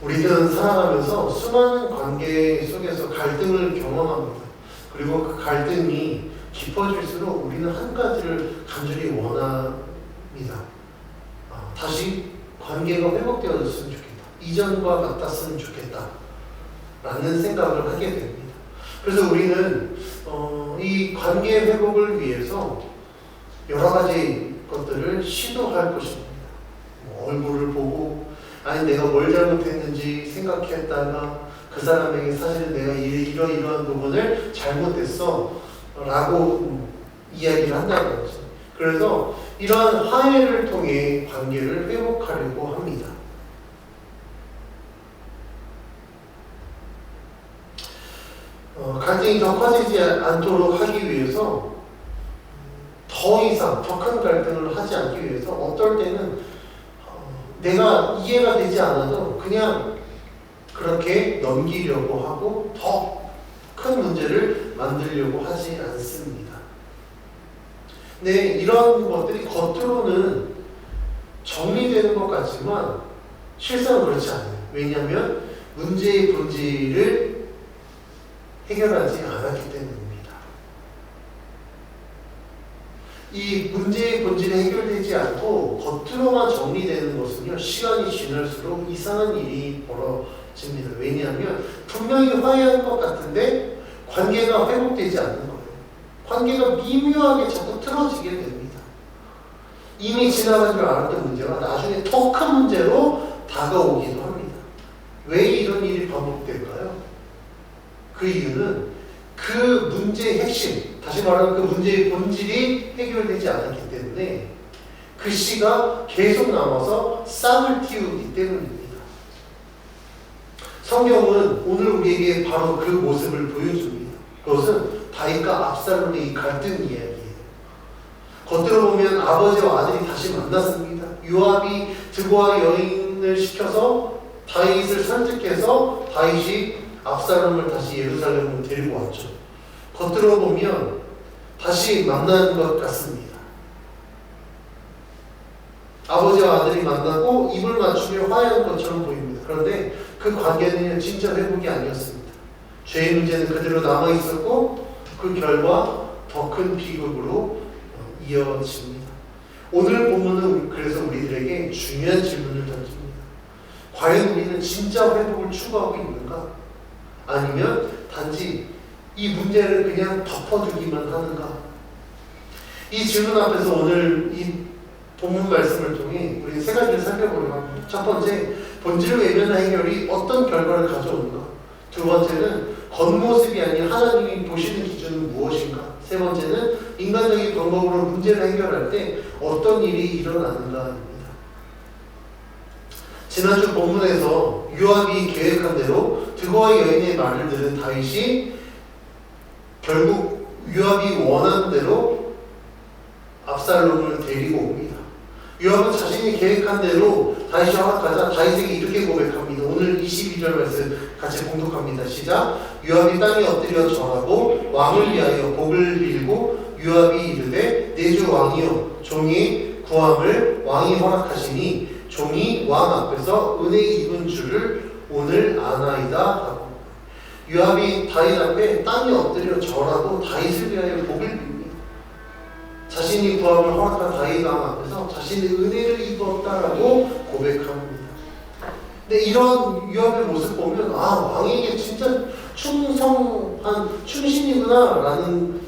우리는 살아가면서 수많은 관계 속에서 갈등을 경험합니다. 그리고 그 갈등이 깊어질수록 우리는 한 가지를 간절히 원합니다. 다시 관계가 회복되어졌으면 좋겠다. 이전과 같았으면 좋겠다. 라는 생각을 하게 됩니다. 그래서 우리는 이 관계 회복을 위해서 여러 가지 것들을 시도할 것입니다. 얼굴을 보고 아니 내가 뭘 잘못했는지 생각했다가 그 사람에게 사실 내가 이러이러한 부분을 잘못했어 라고 이야기를 한다는 거죠. 그래서 이러한 화해를 통해 관계를 회복하려고 합니다. 갈등이 더 커지지 않도록 하기 위해서 더 이상 더 큰 갈등을 하지 않기 위해서 어떨 때는 내가 이해가 되지 않아도 그냥 그렇게 넘기려고 하고 더 큰 문제를 만들려고 하지 않습니다. 네, 이런 것들이 겉으로는 정리되는 것 같지만 실상은 그렇지 않아요. 왜냐하면 문제의 본질을 해결하지 않았기 때문입니다. 이 문제의 본질이 해결되지 않고 겉으로만 정리되는 것은요, 시간이 지날수록 이상한 일이 벌어집니다. 왜냐하면 분명히 화해할 것 같은데 관계가 회복되지 않는 거예요. 관계가 미묘하게 자꾸 틀어지게 됩니다. 이미 지나간 줄 알았던 문제가 나중에 더 큰 문제로 다가오기도 합니다. 왜 이런 일이 반복될까요? 그 이유는 그 문제의 핵심, 다시 말하면 그 문제의 본질이 해결되지 않았기 때문에 그 씨가 계속 남아서 싹을 틔우기 때문입니다. 성경은 오늘 우리에게 바로 그 모습을 보여줍니다. 그것은 다윗과 압살롬의 이 갈등 이야기예요. 겉으로 보면 아버지와 아들이 다시 만났습니다. 요압이 드보아 여인을 시켜서 다윗을 설득해서 다윗이 압살롬을 다시 예루살렘으로 데리고 왔죠. 겉으로 보면 다시 만난 것 같습니다. 아버지와 아들이 만나고 입을 맞추며 화해한 것처럼 보입니다. 그런데 그 관계는 진짜 회복이 아니었습니다. 죄의 문제는 그대로 남아있었고 그 결과 더 큰 비극으로 이어집니다. 오늘 본문은 그래서 우리들에게 중요한 질문을 던집니다. 과연 우리는 진짜 회복을 추구하고 있는가? 아니면 단지 이 문제를 그냥 덮어두기만 하는가? 이 질문 앞에서 오늘 이 본문 말씀을 통해 우리 세 가지를 살펴보려고 합니다. 첫 번째, 본질을 외면한 해결이 어떤 결과를 가져오는가? 두 번째는 겉모습이 아닌 하나님이 보시는 기준은 무엇인가? 세 번째는 인간적인 방법으로 문제를 해결할 때 어떤 일이 일어나는가입니다. 지난주 본문에서 요압이 계획한 대로 드보아 여인의 말을 들은 다윗이 결국 요압이 원하는 대로 압살롬을 데리고 옵니다. 요압은 자신이 계획한 대로 다윗이 허락하자 다윗에게 이렇게 고백합니다. 오늘 22절 말씀 같이 봉독합니다. 시작. 요압이 땅에 엎드려 절하고 왕을 위하여 복을 빌고 요압이 이르되 내 주 왕이여 종이 구함을 왕이 허락하시니 종이 왕 앞에서 은혜 입은 줄을 오늘 아나이다 하고 요압이 다윗 앞에 땅에 엎드려 절하고 다윗을 위하여 복을 빕니다. 자신이 구함을 허락한 다윗 왕 앞에서 자신의 은혜를 입었다라고 고백합니다. 근데 이런 요압의 모습 보면 왕에게 진짜 충성한 충신이구나 라는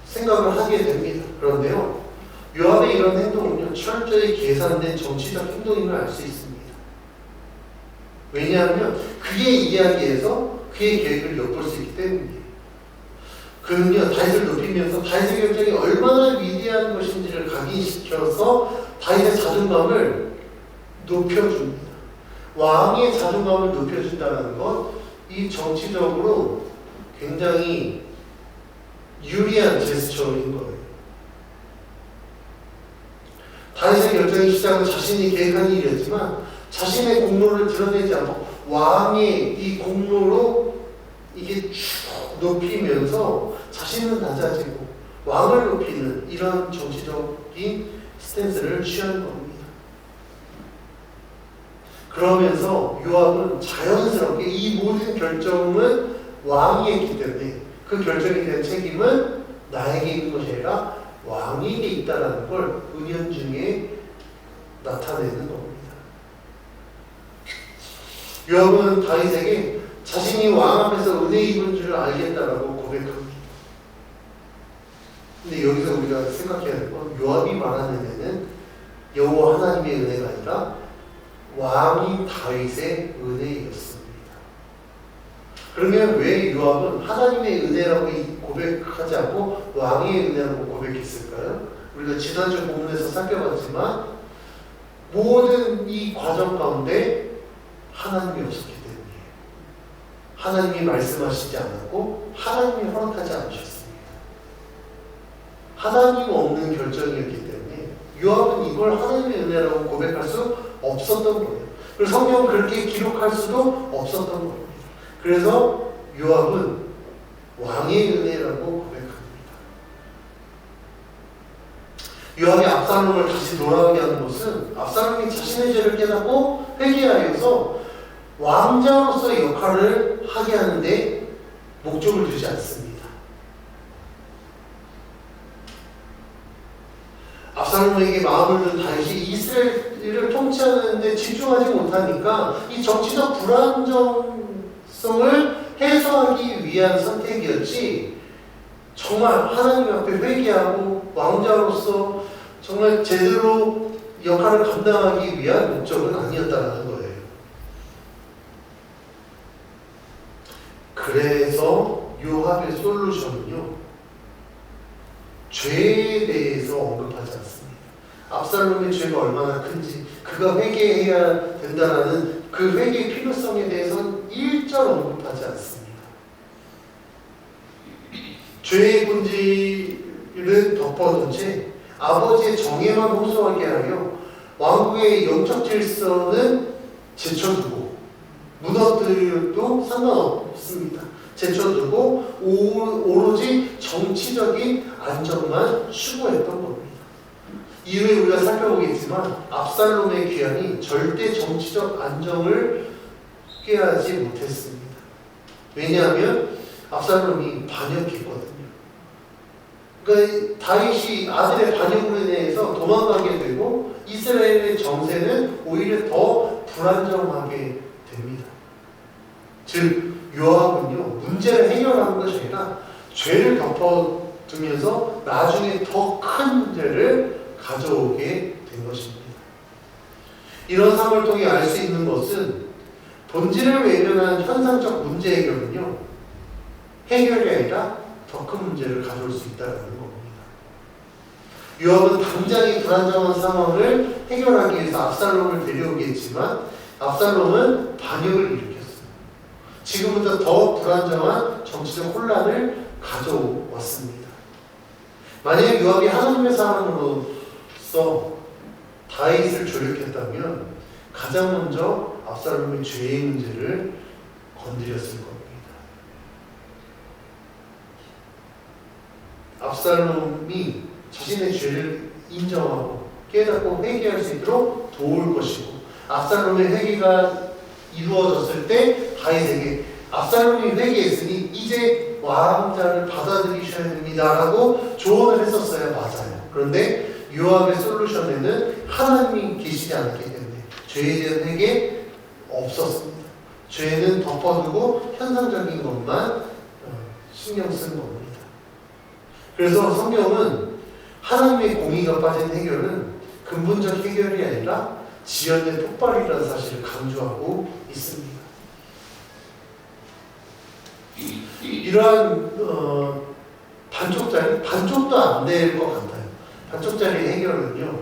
생각을 하게 됩니다. 그런데요, 요압의 이런 행동은요, 철저히 계산된 정치적 행동임을 알 수 있습니다. 왜냐하면 그의 이야기에서 그의 계획을 엿볼 수 있기 때문이에요. 그는요, 다윗을 높이면서 다윗의 결정이 얼마나 위대한 것인지를 각인시켜서 다윗의 자존감을 높여줍니다. 왕의 자존감을 높여준다는 것, 이 정치적으로 굉장히 유리한 제스처인 거예요. 다윗의 결정의 시작은 자신이 계획한 일이었지만 자신의 공로를 드러내지 않고 왕의 이 공로로 이게 쭉 높이면서 자신은 낮아지고 왕을 높이는 이런 정치적인 스탠스를 취하는 겁니다. 그러면서 요압은 자연스럽게 이 모든 결정은 왕이 했기 때문에 그 결정에 대한 책임은 나에게 있는 것이 아니라 왕에게 있다는 걸 은연중에 나타내는 겁니다. 요압은 다윗에게 자신이 왕 앞에서 은혜 입은 줄 알겠다라고 고백합니다. 근데 여기서 우리가 생각해야 될 건 요압이 말하는 은혜는 여호와 하나님의 은혜가 아니라 왕인 다윗의 은혜였습니다. 그러면 왜 요압은 하나님의 은혜라고 고백하지 않고 왕의 은혜라고 고백했을까요? 우리가 지난주 본문에서 살펴봤지만 모든 이 과정 가운데 하나님이 없었기 때문이에요. 하나님이 말씀하시지 않았고 하나님이 허락하지 않으셨습니다. 하나님 없는 결정이었기 때문에 요압은 이걸 하나님의 은혜라고 고백할 수 없었던 거예요. 그리고 성경은 그렇게 기록할 수도 없었던 겁니다. 그래서 요압은 왕의 은혜라고 고백합니다. 요압이 압살롬을 다시 돌아오게 하는 것은 압살롬이 자신의 죄를 깨닫고 회개하여서 왕자로서의 역할을 하게 하는데 목적을 두지 않습니다. 압살롬에게 마음을 든 다윗이 이스라엘을 통치하는 데 집중하지 못하니까 이 정치적 불안정성을 해소하기 위한 선택이었지, 정말 하나님 앞에 회개하고 왕자로서 정말 제대로 역할을 감당하기 위한 목적은 아니었다는 거예요. 그래서 요압의 솔루션은요, 죄에 대해서 언급하지 않습니다. 압살롬의 죄가 얼마나 큰지, 그가 회개해야 된다는 그 회개의 필요성에 대해서는 일절 언급하지 않습니다. 죄의 본질은 덮어둔 채 아버지의 정예만 호소하게 하여 왕국의 영적 질서는 제쳐두고, 무너뜨려도 상관없습니다. 제쳐두고 오로지 정치적인 안정만 추구했던 겁니다. 이후에 우리가 살펴보겠지만 압살롬의 귀환이 절대 정치적 안정을 꾀하지 못했습니다. 왜냐하면 압살롬이 반역했거든요. 그러니까 다윗이 아들의 반역으로 인해서 도망가게 되고 이스라엘의 정세는 오히려 더 불안정하게 됩니다. 즉 요압은요, 문제를 해결하는 것이 아니라 죄를 덮어두면서 나중에 더 큰 문제를 가져오게 된 것입니다. 이런 상황을 통해 알 수 있는 것은 본질을 외면한 현상적 문제 해결은요, 해결이 아니라 더 큰 문제를 가져올 수 있다는 겁니다. 요압은 당장의 불안정한 상황을 해결하기 위해서 압살롬을 데려오게 했지만 압살롬은 반역을 일으켰어요. 지금부터 더 불안정한 정치적 혼란을 가져왔습니다. 만약에 요압이 하나님의 사람으로서 다윗을 조력했다면 가장 먼저 압살롬의 죄의 문제를 건드렸을 겁니다. 압살롬이 자신의 죄를 인정하고 깨닫고 회개할 수 있도록 도울 것이고, 압살롬의 회개가 이루어졌을 때 다윗에게 압살롬이 회개했으니 이제 왕자를 받아들이셔야 됩니다라고 조언을 했었어야 맞아요. 그런데 요압의 솔루션에는 하나님이 계시지 않았기 때문에 죄에 대한 회개 없었습니다. 죄는 덮어두고 현상적인 것만 신경 쓴 겁니다. 그래서 성경은 하나님의 공의가 빠진 해결은 근본적 해결이 아니라 지연된 폭발이라는 사실을 강조하고 있습니다. 이러한 반쪽도 안 될 것 같아요. 반쪽짜리 해결은요,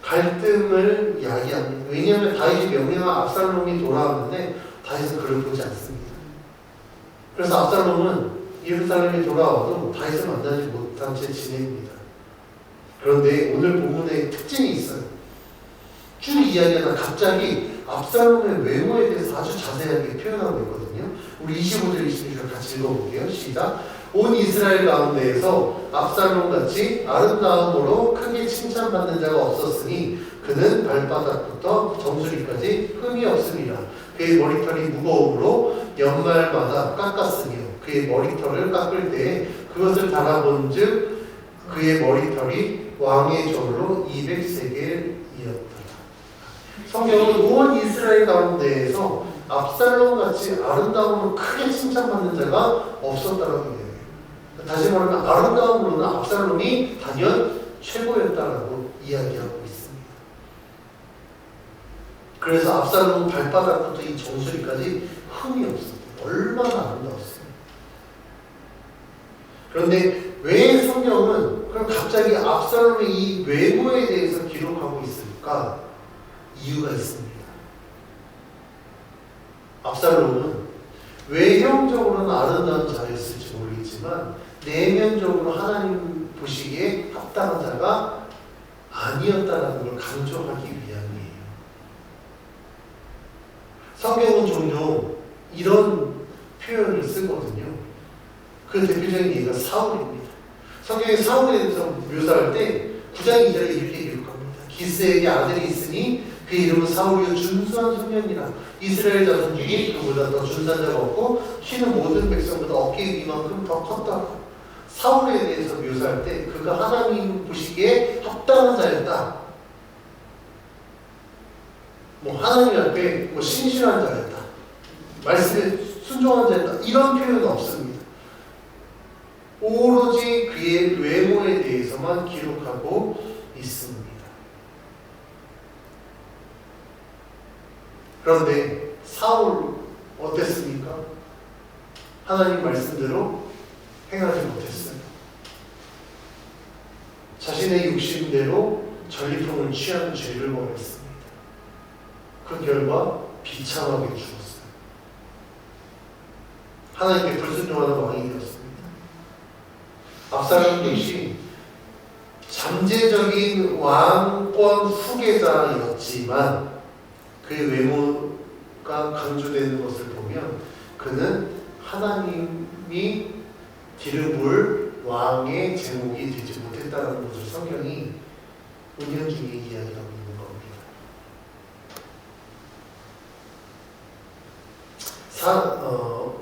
갈등을 야기합니다. 왜냐하면 다윗이 명령한 압살롬이 돌아왔는데 다윗은 그를 보지 않습니다. 그래서 압살롬은 예루살렘에 돌아와도 다윗을 만나지 못한 채 지냅니다. 그런데 오늘 본문에 특징이 있어요. 쭉 이야기하다 갑자기 압살롬의 외모에 대해서 아주 자세하게 표현하고 있거든요. 우리 25절 26절 같이 읽어볼게요. 시작. 온 이스라엘 가운데에서 압살롬 같이 아름다움으로 크게 칭찬받는 자가 없었으니 그는 발바닥부터 정수리까지 흠이 없습니다. 그의 머리털이 무거움으로 연말마다 깎았으며 그의 머리털을 깎을 때에 그것을 달아본즉 그의 머리털이 왕의 저울로 200세겔이었다. 성경은 온 이스라엘 가운데에서 압살롬 같이 아름다움으로 크게 칭찬받는 자가 없었다라고 얘기해요. 다시 말하면 아름다움으로는 압살롬이 단연 최고였다라고 이야기하고 있습니다. 그래서 압살롬은 발바닥부터 이 정수리까지 흠이 없었어요. 얼마나 아름다웠어요. 그런데 왜 성경은 그럼 갑자기 압살롬의 이 외모에 대해서 기록하고 있을까? 이유가 있습니다. 압살롬은 외형적으로는 아름다운 자였을지 모르겠지만 내면적으로 하나님 보시기에 합당한 자가 아니었다는 걸 강조하기 위함이에요. 성경은 종종 이런 표현을 쓰거든요. 그 대표적인 예가 사울입니다. 성경에 사울에 대해서 묘사할 때 9장 2절에 이렇게 기록합니다. 기스에게 아들이 있으니 그 이름은 사울이요 준수한 소년이라. 이스라엘 자손 중에 그보다 더 준수한 자가 없고 키는 모든 백성보다 어깨 위만큼 더 컸다. 사울에 대해서 묘사할 때 그가 하나님 보시기에 합당한 자였다. 하나님 앞에 신실한 자였다. 말씀에 순종한 자였다. 이런 표현은 없습니다. 오로지 그의 외모에 대해서만 기록하고 있습니다. 그런데 사울 어땠습니까? 하나님 말씀대로 행하지 못했어요. 자신의 욕심대로 전리품을 취한 죄를 범했습니다. 그 결과 비참하게 죽었어요. 하나님께 불순종하는 왕이 되었습니다. 압살롬 역시 잠재적인 왕권 후계자였지만 그의 외모가 강조되는 것을 보면 그는 하나님이 기름을 왕의 제목이 되지 못했다는 것을 성경이 은연중에 이야기하고 있는 겁니다.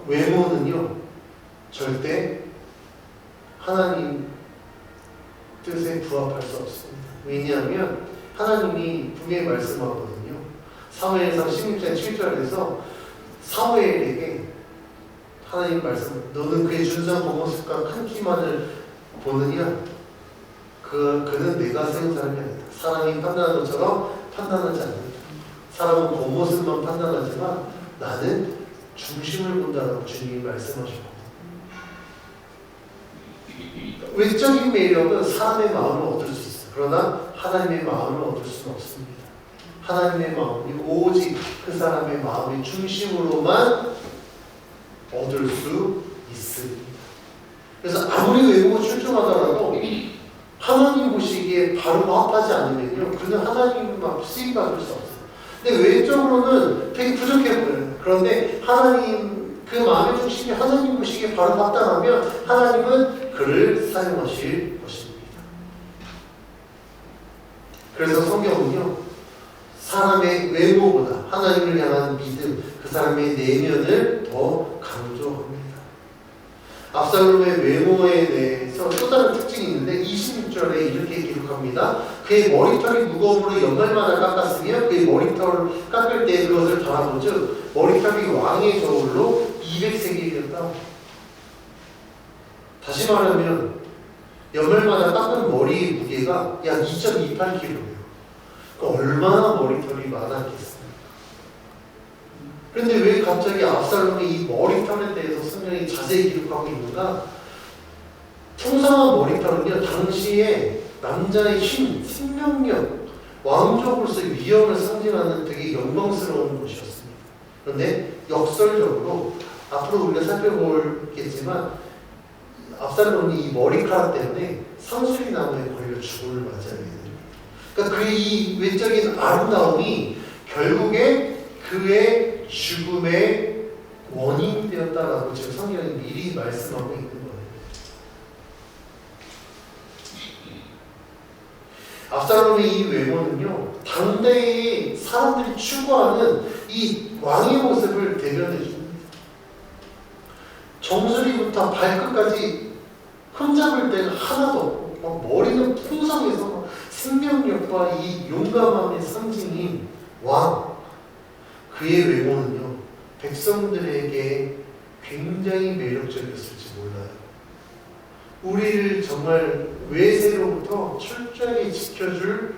외모는요 절대 하나님 뜻에 부합할 수 없습니다. 왜냐하면 하나님이 분명히 말씀하거든요. 사무엘상 16장 7절에서 사무엘에게 하나님 말씀, 너는 그의 준수한 보모습과 큰 키만을 보느냐? 그는 내가 세운 사람이 아니다. 사람이 판단하는 것처럼 판단하지 않는다. 사람은 겉모습만 판단하지만 나는 중심을 본다라고 주님이 말씀하셨고, 외적인 매력은 사람의 마음을 얻을 수 있어요. 그러나 하나님의 마음을 얻을 수는 없습니다. 하나님의 마음이 오직 그 사람의 마음의 중심으로만 얻을 수 있습니다. 그래서 아무리 외모가 출중하더라도 하나님 보시기에 바로 합하지 않으면요, 그는 하나님 앞 쓰임받을 수 없어요. 근데 외적으로는 되게 부족해 보여요. 그런데 하나님, 그 마음의 중심이 하나님 보시기에 바로 합당하면 하나님은 그를 사용하실 것입니다. 그래서 성경은요, 사람의 외모보다 하나님을 향한 믿음, 그 사람의 내면을 더 강조합니다. 압살롬의 외모에 대해서 또 다른 특징이 있는데 26절에 이렇게 기록합니다. 그의 머리털이 무거움으로 연말마다 깎았으며 그의 머리털을 깎을 때 그것을 달아보즉 머리털이 왕의 저울로 200세겔이었다. 다시 말하면 연말마다 깎은 머리의 무게가 약 2.28kg예요. 얼마나 머리털이 많았겠습니까? 그런데 왜 갑자기 압살롬의 이 머리털에 대해서 성경이 자세히 기록하고 있는가? 풍성한 머리털은요, 당시에 남자의 힘, 생명력, 왕족으로서의 위엄을 상징하는 되게 영광스러운 것이었습니다. 그런데 역설적으로 앞으로 우리가 살펴보겠지만 압살롬이 이 머리카락 때문에 상수리 나무에 걸려 죽음을 맞이하게 됩니다. 그러니까 그의 이 외적인 아름다움이 결국에 그의 죽음의 원인이 되었다라고 지금 성경이 미리 말씀하고 있는 거예요. 압살롬의 이 외모는요, 당대의 사람들이 추구하는 이 왕의 모습을 대변해 줍니다. 정수리부터 발끝까지 흠잡을 데가 하나도 없고, 머리는 풍성해서 생명력과 이 용감함의 상징인 왕. 그의 외모는요, 백성들에게 굉장히 매력적이었을지 몰라요. 우리를 정말 외세로부터 철저히 지켜줄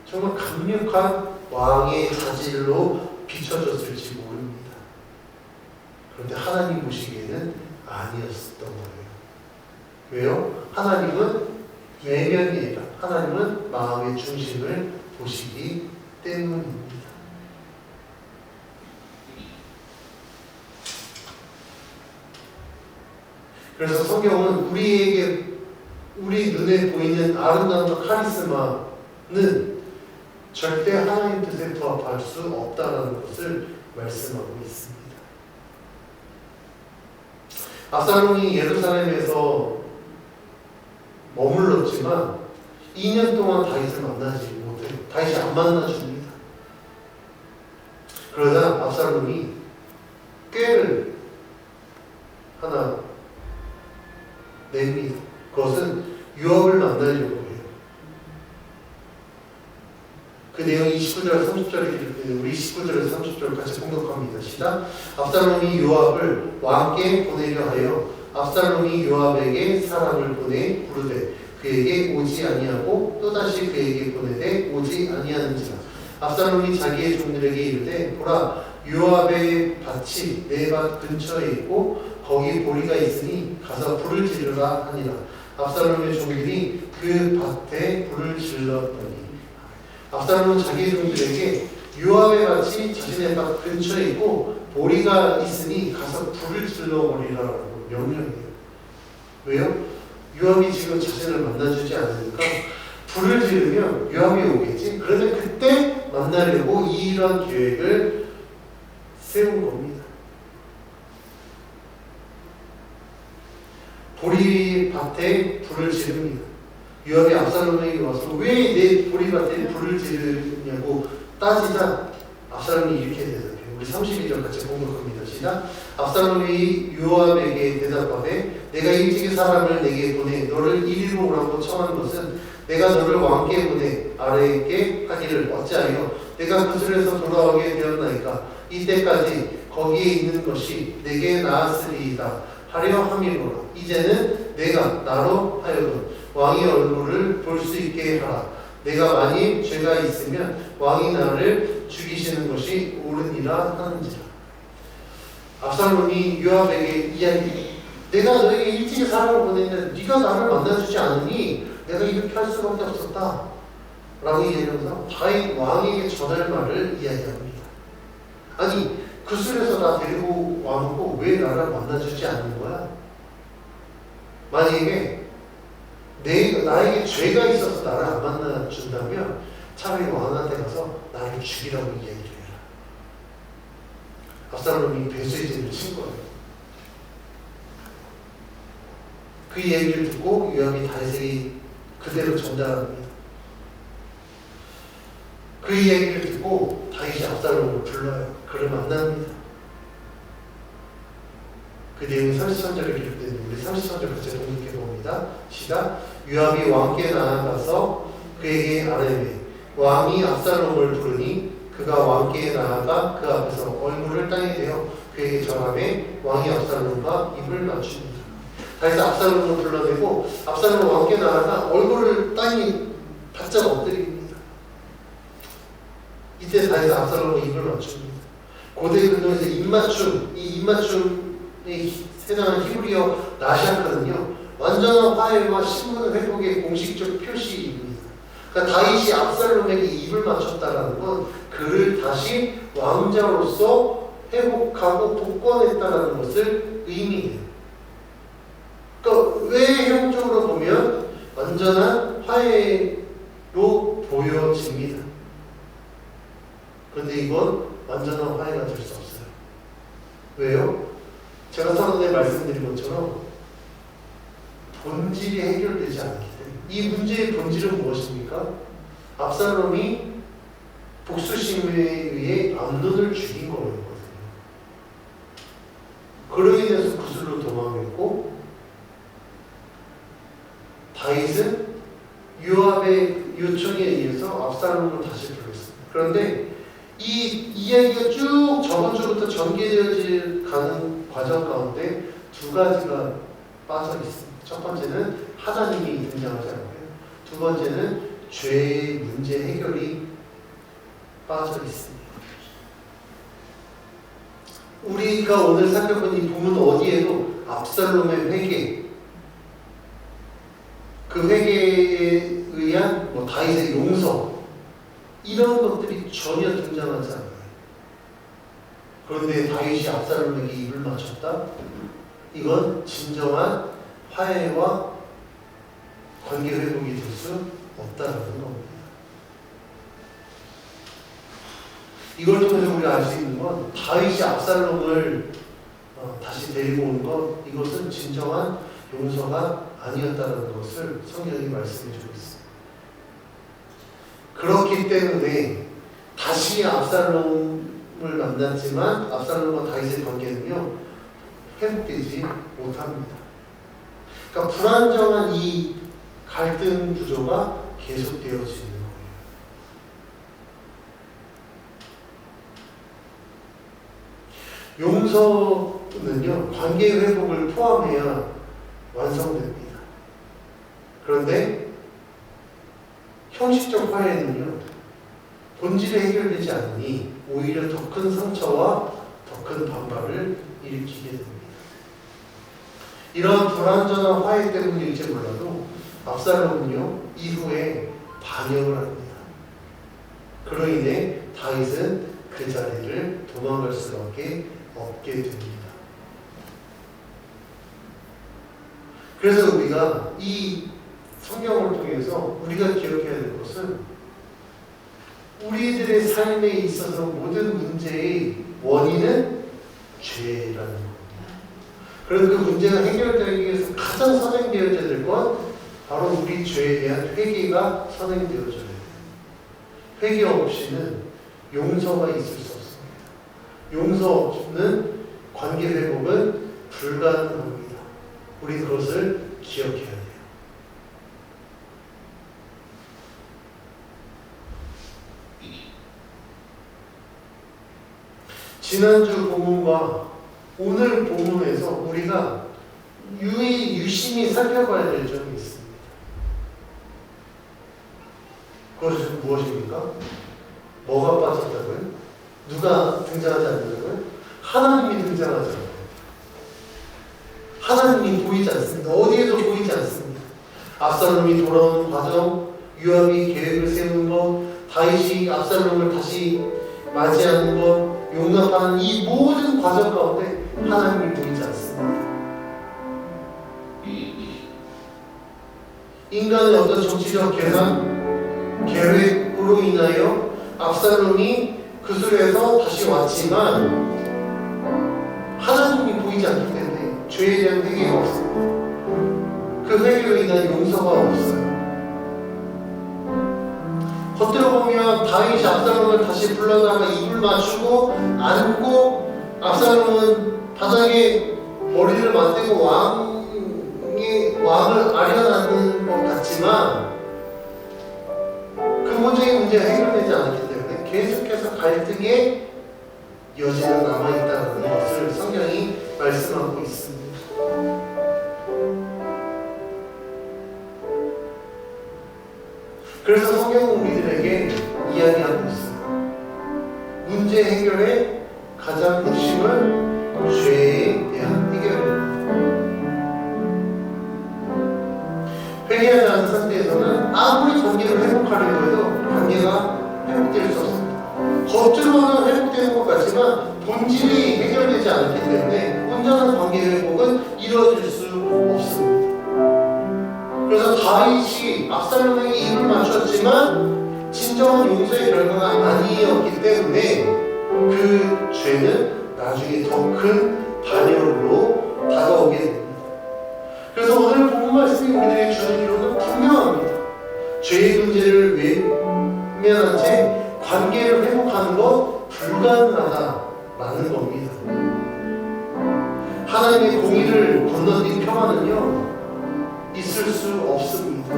정말 강력한 왕의 자질로 비춰졌을지 모릅니다. 그런데 하나님 보시기에는 아니었던 거예요. 왜요? 하나님은 외면이 아니라 하나님은 마음의 중심을 보시기 때문입니다. 그래서 성경은 우리 눈에 보이는 아름다움과 카리스마는 절대 하나님 뜻에 부합할 수 없다는 것을 말씀하고 있습니다. 압살롬이 예루살렘에서 머물렀지만 2년 동안 다윗을 만나지 못해요. 다윗이 안 만나줍니다. 그러자 압살롬이 꾀를 하나 냅니다. 그것은 요압을 만나려고 해요. 그 내용이 29절 30절에 기록되는 우리 19절에서 30절 같이 공독합니다. 시작. 압살롬이 요압을 왕께 보내려 하여 압살롬이 요압에게 사람을 보내 부르되 그에게 오지 아니하고 또다시 그에게 보내되 오지 아니하는지라. 압살롬이 자기의 종들에게 이르되 보라 요압의 밭이 내 밭 근처에 있고 거기 보리가 있으니 가서 불을 지르라 하니라. 압살롬의 종들이 그 밭에 불을 질렀더니 압살롬은 자기의 종들에게 요압의 밭이 자신의 밭 근처에 있고 보리가 있으니 가서 불을 질러버리라라고 명령해요. 왜요? 요압이 지금 자신을 만나주지 않으니까 불을 지르면 요압이 오겠지. 그러면 그때 만나려고 이런 계획을 세운 겁니다. 보리밭에 불을 지릅니다. 요압이 압살롬에게 와서 왜 내 보리밭에 불을 지르냐고 따지자 압살롬이 이렇게 대답해요. 우리 32절 같이 공독합니다. 시작. 압살롬이 요압에게 대답하되 내가 일찍이 사람을 내게 보내 너를 이리로 오라고 청한 것은 내가 너를 왕께 보내 아래에게 하기를 어찌하여 내가 그술에서 돌아오게 되었나이까 이때까지 거기에 있는 것이 내게 나았으리이다 하려 함이로라. 이제는 내가 나로 하여금 왕의 얼굴을 볼 수 있게 하라. 내가 만일 죄가 있으면 왕이 나를 죽이시는 것이 옳으니라 하는지라. 압살롬이 요압에게 이야기, 내가 너에게 일찍이 사람을 보냈는데 네가 나를 만나주지 않으니 내가 이렇게 할 수밖에 없었다 라고 얘기하면서 다윗 왕에게 전할 말을 이야기합니다. 아니 그술에서 나 데리고 와놓고 왜 나를 만나주지 않는 거야? 만약에 나에게 죄가 있어서 나를 안 만나준다면 차라리 왕한테 가서 나를 죽이라고 이야기를 해라. 압살롬이 배수의 진을 친 거예요. 그 얘기를 듣고 요압이 다윗에게 그대로 전달합니다. 그 얘기를 듣고 다윗이 압살롬을 불러요. 그를 만납니다. 그 내용이 33절에 기록되는 우리 33절 같이 동독해 봅니다. 시작. 요압이 왕께 나아가서 그에게 아뢰매 왕이 압살롬을 부르니 그가 왕께 나아가 그 앞에서 얼굴을 땅에 대어 그에게 절하매 왕이 압살롬과 입을 맞춥니다. 다윗이 압살롬을 불러내고 압살롬 왕께 나아가 얼굴을 땅에 바짝 엎드립니다. 이때 다윗이 압살롬과 입을 맞춥니다. 고대 근동에서 입맞춤, 이 입맞춤에 해당하는 히브리어 나샤크는요 완전한 화해와 신분 회복의 공식적 표시입니다. 그러니까 다윗이 압살롬에게 입을 맞췄다는 건 그를 다시 왕자로서 회복하고 복권했다는 것을 의미해요. 그러니까 외형적으로 보면 완전한 화해로 보여집니다. 그런데 이건 완전한 화해가 될 수 없어요. 왜요? 제가 서론에 말씀드린 것처럼 본질이 해결되지 않기 때문에 이 문제의 본질은 무엇입니까? 압살롬이 복수심에 의해 암논을 죽인 거거든요. 그로 인해서 구슬로 도망했고, 다윗은 요압의 요청에 의해서 압살롬을 다시 불렀습니다. 그런데 이 이야기가 쭉 저번 주부터 전개되어질 가는 과정 가운데 두 가지가 빠져 있습니다. 첫 번째는 하나님이 등장하지 않고요. 두 번째는 죄의 문제 해결이 빠져 있습니다. 우리가 오늘 살펴본 이 부분 어디에도 압살롬의 회개, 그 회개에 의한 다윗의 용서, 이런 것들이 전혀 등장하지 않아요. 그런데 다윗이 압살롬에게 입을 맞췄다? 이건 진정한 화해와 관계 회복이 될 수 없다는 겁니다. 이걸 통해서 우리가 알 수 있는 건 다윗이 압살롬을 다시 데리고 온 것, 이것은 진정한 용서가 아니었다는 것을 성경이 말씀해 주고 있습니다. 그렇기 때문에 다시 압살롬을 만났지만 압살롬과 다윗의 관계는요 회복되지 못합니다. 그러니까 불안정한 이 갈등 구조가 계속되어지는 거예요. 용서는요 관계 회복을 포함해야 완성됩니다. 그런데 형식적 화해는요 본질이 해결되지 않으니 오히려 더 큰 상처와 더 큰 반발을 일으키게 됩니다. 이런 불완전한 화해 때문일지 몰라도 압살롬은요 이후에 반역을 합니다. 그로 인해 다윗은 그 자리를 도망갈 수밖에 없게 됩니다. 그래서 우리가 이 성경을 통해서 우리가 기억해야 될 것은 우리들의 삶에 있어서 모든 문제의 원인은 죄라는 겁니다. 그래서 그 문제가 해결되기 위해서 가장 선행되어져야 될 건 바로 우리 죄에 대한 회개가 선행되어져야 돼요. 회개 없이는 용서가 있을 수 없습니다. 용서 없는 관계 회복은 불가능합니다. 우리 그것을 기억해야 돼요. 지난주 본문과 오늘 본문에서 우리가 유심히 살펴봐야 될 점이 있습니다. 그것은 무엇입니까? 뭐가 빠졌다고요? 누가 등장하지 않는다고요? 하나님이 등장하지 않아요. 하나님이 보이지 않습니다. 어디에도 보이지 않습니다. 압살롬이 돌아오는 과정, 요압이 계획을 세우는 것, 다윗이 압살롬을 다시 맞이하는 것, 용납하는 이 모든 과정 가운데 하나님이 보이지 않습니다. 인간의 어떤 정치적 계산, 계획으로 인하여 압살롬이 그술에서 다시 왔지만 하나님이 보이지 않기 때문에 죄에 대한 회개가 없습니다. 그 회개로 인한 용서가 없어요. 겉으로 보면 다윗이 압살롬을 다시 불러다가 입을 맞추고 안고 압살롬은 바닥에 머리를 맞대고 왕을 아련하는 것 같지만 근본적인 문제가 해결되지 않았기 때문에 계속해서 갈등의 여지가 남아있다는 것을 성경이 말씀하고 있습니다. 그래서 성경은 우리들에게 이야기하고 있어요. 문제 해결의 가장 핵심은 죄에 대한 해결입니다. 회개하지 않은 상태에서는 아무리 관계를 회복하려고 해도 관계가 회복될 수 없습니다. 겉으로는 회복되는 것 같지만 본질이 해결되지 않기 때문에 온전한 관계 회복은 이루어질 수 없습니다. 그래서 다윗이 압살롬에게 입을 맞췄지만 진정한 용서의 결과가 아니었기 때문에 그 죄는 나중에 더 큰 반역으로 다가오게 됩니다. 그래서 오늘 본문 말씀이 우리에게 주는 기록은 분명합니다. 죄의 문제를 외면한 채 관계를 회복하는 것 불가능하다라는 겁니다. 하나님의 공의를 건너뛴 평화는요 있을 수 없습니다.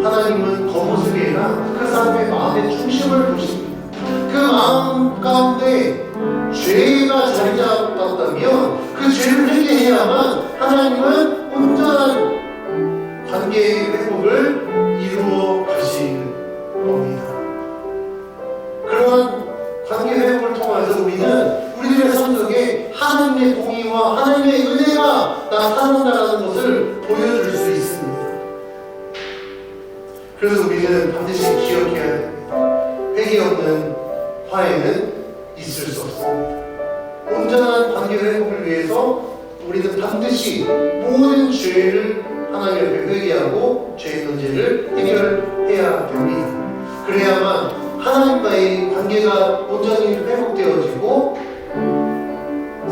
하나님은 거부스게 아니라 그 사람의 마음의 중심을 보십니다. 그 마음 가운데 죄가 자리 잡았다면 그 죄를 회개해야만 하나님은 온전한 관계의 회복을 이루어 가실 겁니다. 그러한 관계 회복을 통해서 우리는 우리들의 삶 속에 하나님의 공의와 하나님의 은혜가 나타난다는 것을 보여줄 수 있습니다. 그래서 우리는 반드시 기억해야 됩니다. 회개 없는 화해는 있을 수 없습니다. 온전한 관계 회복을 위해서 우리는 반드시 모든 죄를 하나님 앞에 회개하고 죄의 문제를 해결해야 됩니다. 그래야만 하나님과의 관계가 온전히 회복되어지고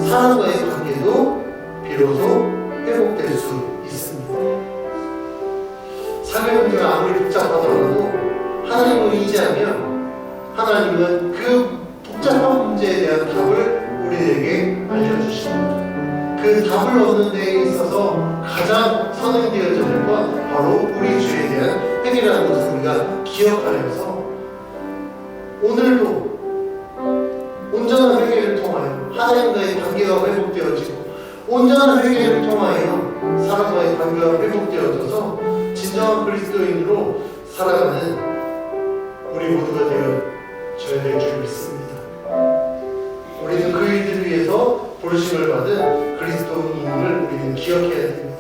사람과의 관계도 비로소 회복될 수 있습니다. 삶의 문제가 아무리 복잡하더라도 하나님을 의지하면 하나님은 그 복잡한 문제에 대한 답을 우리에게 알려주십니다. 그 답을 얻는 데 있어서 가장 선행되어져야 될 것 바로 우리 죄에 대한 회개라는 것을 우리가 기억하면서 오늘도 온전한 회개를 통하여 하나님과의 관계가 회복되어지고 온전한 회개를 통하여 사람과의 관계가 회복되어져서 진정한 그리스도인으로 살아가는 우리 모두가 되어져야 될 줄 믿습니다. 우리는 그 일들을 위해서 부르심을 받은 그리스도인임을 우리는 기억해야 됩니다.